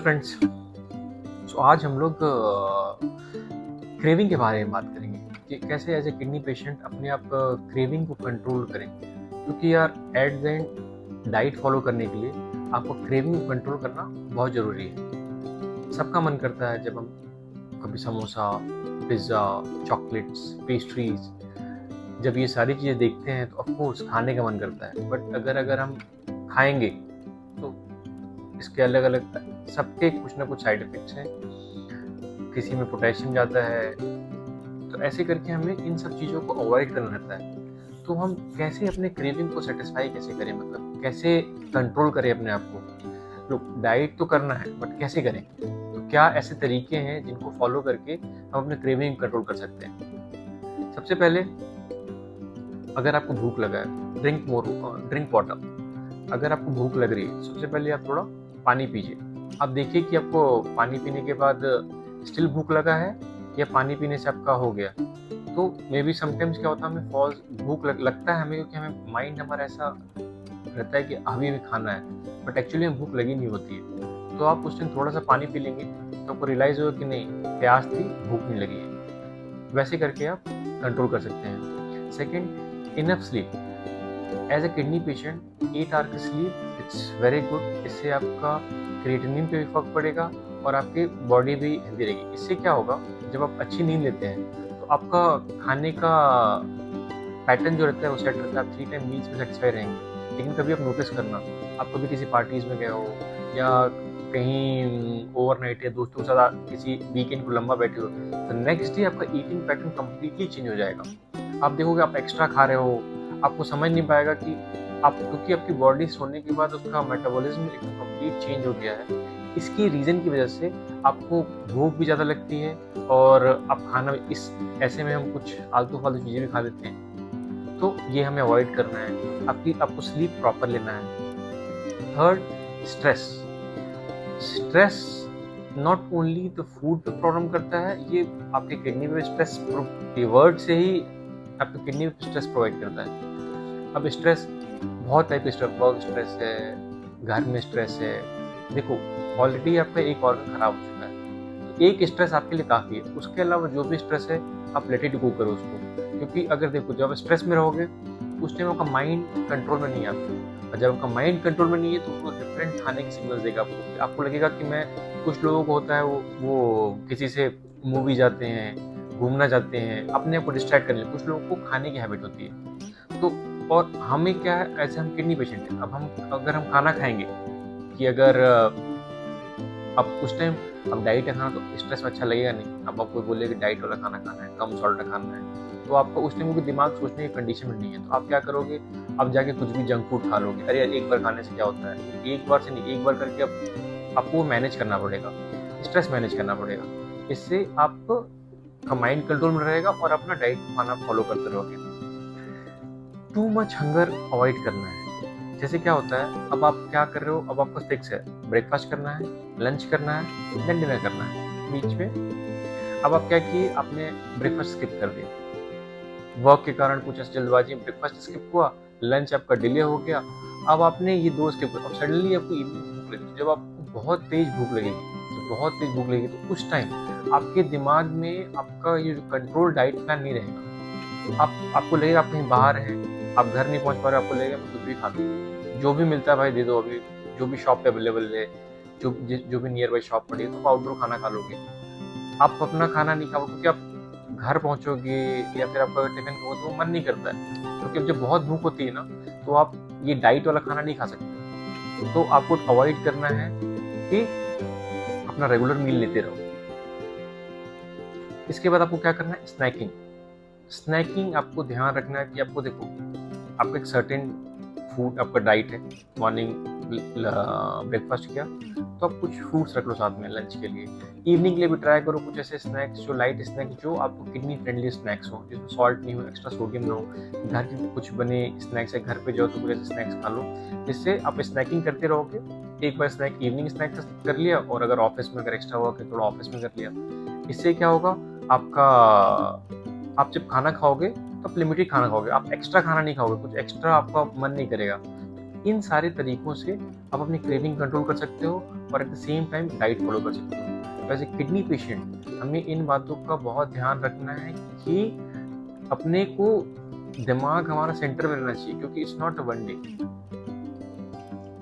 Friends, सो आज हम लोग क्रेविंग के बारे में बात करेंगे कि कैसे एज ए किडनी पेशेंट अपने आप क्रेविंग को कंट्रोल करें। क्योंकि यार at the end diet follow करने के लिए आपको क्रेविंग को कंट्रोल करना बहुत ज़रूरी है। सबका मन करता है जब हम कभी समोसा, पिज़्ज़ा, चॉकलेट्स, पेस्ट्रीज, जब ये सारी चीज़ें देखते हैं तो ऑफ कोर्स खाने का मन करता है। बट अगर हम खाएंगे तो इसके अलग अलग सबके कुछ ना कुछ साइड इफ़ेक्ट्स हैं। किसी में पोटेशियम जाता है, तो ऐसे करके हमें इन सब चीज़ों को अवॉइड करना रहता है। तो हम कैसे अपने क्रेविंग को सेटिस्फाई कैसे करें, मतलब कैसे कंट्रोल करें अपने आप को। लोग डाइट तो करना है बट कैसे करें, तो क्या ऐसे तरीके हैं जिनको फॉलो करके हम अपने क्रेविंग कंट्रोल कर सकते हैं। सबसे पहले, अगर आपको भूख लगा है, ड्रिंक वाटर। अगर आपको भूख लग रही है, सबसे पहले आप थोड़ा पानी पीजिए। आप देखिए कि आपको पानी पीने के बाद स्टिल भूख लगा है या पानी पीने से आपका हो गया। तो मे बी समटाइम्स क्या होता है, हमें फॉल्स भूख लगता है हमें, क्योंकि हमें माइंड हमारा ऐसा रहता है कि अभी भी खाना है, बट एक्चुअली हमें भूख लगी नहीं होती है। तो आप उस दिन थोड़ा सा पानी पी लेंगे तो आपको रियलाइज होगा कि नहीं, प्यास थी, भूख नहीं लगी है। वैसे करके आप कंट्रोल कर सकते हैं। Second, enough sleep. As a kidney patient 8 hour की स्लीप इट्स वेरी गुड। इससे आपका क्रिएटिनिन पे भी फर्क पड़ेगा और आपकी बॉडी भी हेल्दी रहेगी। इससे क्या होगा, जब आप अच्छी नींद लेते हैं तो आपका खाने का पैटर्न जो रहता है वो सेट रहता है। आप 3 टाइम मील्स में सेटिस्फाई रहेंगे। लेकिन कभी आप नोटिस करना, आप कभी किसी पार्टीज में गए हो या कहीं ओवरनाइट या दोस्तों के साथ किसी वीकेंड को लंबा बैठे हो, तो नेक्स्ट डे आपका ईटिंग पैटर्न कंप्लीटली चेंज हो जाएगा। आप देखोगे आप एक्स्ट्रा खा रहे हो, आपको समझ नहीं पाएगा कि आप, क्योंकि आपकी बॉडी सोने के बाद उसका मेटाबॉलिज्म एकदम कंप्लीट चेंज हो गया है। इसकी रीज़न की वजह से आपको भूख भी ज़्यादा लगती है और आप खाना इस ऐसे में हम कुछ आलतू फालतू चीज़ें भी खा लेते हैं। तो ये हमें अवॉइड करना है। आपको स्लीप प्रॉपर लेना है। थर्ड, स्ट्रेस नॉट ओनली तो फूड पे प्रॉब्लम करता है, ये आपके किडनी पे स्ट्रेस, ये वर्ड से ही आपकी किडनी पे स्ट्रेस प्रोवाइड करता है। अब स्ट्रेस बहुत टाइप के स्ट्रेस, वर्क स्ट्रेस है, घर में स्ट्रेस है। देखो ऑलरेडी आपका एक ऑर्गन खराब हो चुका है, तो एक स्ट्रेस आपके लिए काफ़ी है। उसके अलावा जो भी स्ट्रेस है आप लेट इट गो करो उसको। क्योंकि अगर देखो, जब स्ट्रेस में रहोगे उस टाइम आपका माइंड कंट्रोल में नहीं आता, और जब आपका माइंड कंट्रोल में नहीं है तो वो डिफरेंट खाने के सिग्नल देगा आपको लगेगा कि मैं, कुछ लोगों को होता है वो किसी से मूवी जाते हैं, घूमना जाते हैं, अपने आप को डिस्ट्रैक्ट करने। कुछ लोगों को खाने की हैबिट होती है। तो और हमें क्या है, ऐसे हम किडनी पेशेंट हैं। अब अगर हम खाना खाएंगे कि अगर अब उस टाइम अब डाइट है खाना, तो स्ट्रेस में अच्छा लगेगा नहीं। अब आपको बोले कि डाइट वाला खाना खाना है, कम सॉल्ट का खाना है, तो आपका उस टाइम क्योंकि दिमाग सोचने की कंडीशन में नहीं है, तो आप क्या करोगे, आप जाके कुछ भी जंक फूड खा लोगे। अरे यार, एक बार खाने से क्या होता है, एक बार से नहीं, एक बार करके आपको मैनेज करना पड़ेगा, स्ट्रेस मैनेज करना पड़ेगा। इससे आपका माइंड कंट्रोल में रहेगा और अपना डाइट खाना फॉलो करते रहोगे। टू मच हंगर अवॉइड करना है। जैसे क्या होता है, अब आप क्या कर रहे हो, अब आपको फिक्स है, ब्रेकफास्ट करना है, लंच करना है, देन डिनर करना है बीच में। अब आप क्या किए, आपने ब्रेकफास्ट स्किप कर दिया, वर्क के कारण कुछ ऐसी जल्दबाजी में ब्रेकफास्ट स्किप हुआ, लंच आपका डिले हो गया। अब आपने ये 2 स्किप, अब सडनली आपको इवनिंग भूख लगी। जब आपको बहुत तेज भूख लगेगी, तो उस टाइम आपके दिमाग में आपका ये जो कंट्रोल डाइट प्लान नहीं रहेगा। आपको लगेगा आप कहीं बाहर हैं, आप घर नहीं पहुंच पा रहे, आपको लगेगा मैं कुछ भी खा लूँ, जो भी मिलता है भाई दे दो, अभी जो भी शॉप पे अवेलेबल है, जो भी नियर बाई शॉप पड़ी है, तो आउटडोर खाना खा लोगे। आप अपना खाना नहीं खाओगे, क्योंकि आप घर पहुंचोगे या फिर आपका टिफिन खाओगे तो वो मन नहीं करता है। क्योंकि अब जब बहुत भूख होती है ना, तो आप ये डाइट वाला खाना नहीं खा सकते। तो आपको अवॉइड करना है कि अपना रेगुलर मील लेते रहो। इसके बाद आपको क्या करना है, स्नैकिंग आपको ध्यान रखना है कि आपको देखो, आपका एक सर्टेन फूड आपका डाइट है, मॉर्निंग ब्रेकफास्ट किया तो आप कुछ फ्रूट्स रख लो साथ में लंच के लिए। इवनिंग के लिए भी ट्राई करो कुछ ऐसे स्नैक्स, जो लाइट स्नैक्स, जो आपको किडनी फ्रेंडली स्नैक्स हो, जिसमें सॉल्ट नहीं हो, एक्स्ट्रा सोडियम ना हो। घर के कुछ बने स्नैक्स है, घर पे जाओ तो कुछ ऐसे स्नैक्स खा लो, जिससे आप स्नैकिंग करते रहोगे। एक बार स्नैक इवनिंग स्नैक कर लिया, और अगर ऑफिस में अगर एक्स्ट्रा वर्क है थोड़ा ऑफिस में कर लिया। इससे क्या होगा, आप जब खाना खाओगे तो आप लिमिटेड खाना खाओगे, आप एक्स्ट्रा खाना नहीं खाओगे, कुछ एक्स्ट्रा आपका मन नहीं करेगा। इन सारे तरीकों से आप अपनी क्रेविंग कंट्रोल कर सकते हो और at the same time diet follow कर सकते हो। वैसे किडनी पेशेंट हमें इन बातों का बहुत ध्यान रखना है कि अपने को दिमाग हमारा सेंटर में रहना चाहिए, क्योंकि it's not a one day.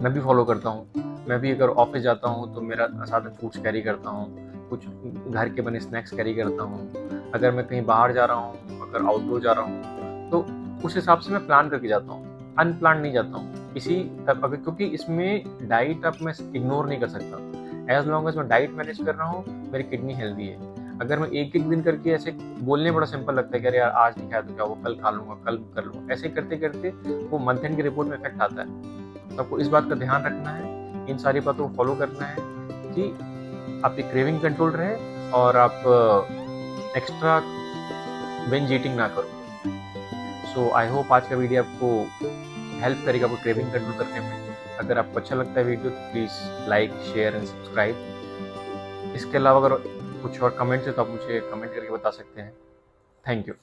मैं भी फॉलो करता हूँ, मैं भी अगर ऑफिस जाता हूँ तो मेरा साथ में फ्रूट्स कैरी करता हूँ, कुछ घर के बने स्नैक्स कैरी करता हूँ। अगर मैं कहीं बाहर जा रहा हूँ, अगर आउटडोर जा रहा हूँ, तो उस हिसाब से मैं प्लान करके जाता हूँ, अनप्लान नहीं जाता हूँ इसी तब, अगर क्योंकि इसमें डाइट अब मैं इग्नोर नहीं कर सकता। एज लॉन्ग एज मैं डाइट मैनेज कर रहा हूँ, मेरी किडनी हेल्दी है। अगर मैं एक एक दिन करके ऐसे बोलने बड़ा सिंपल लगता है कि अरे यार आज नहीं खाया तो क्या, वो कल खा लूंगा, कल कर लूंगा, ऐसे करते करते वो मंथ एंड की रिपोर्ट में इफेक्ट आता है। तो आपको इस बात का ध्यान रखना है, इन सारी बातों को फॉलो करना है कि आपकी क्रेविंग कंट्रोल रहे और आप एक्स्ट्रा बिंज ईटिंग ना करो। सो आई होप आज का वीडियो आपको हेल्प करेगा आपको क्रेविंग कंट्रोल करने में। अगर आपको अच्छा लगता है वीडियो तो please like, share and subscribe. इसके अलावा अगर कुछ और कमेंट्स है तो आप मुझे कमेंट करके बता सकते हैं। Thank you.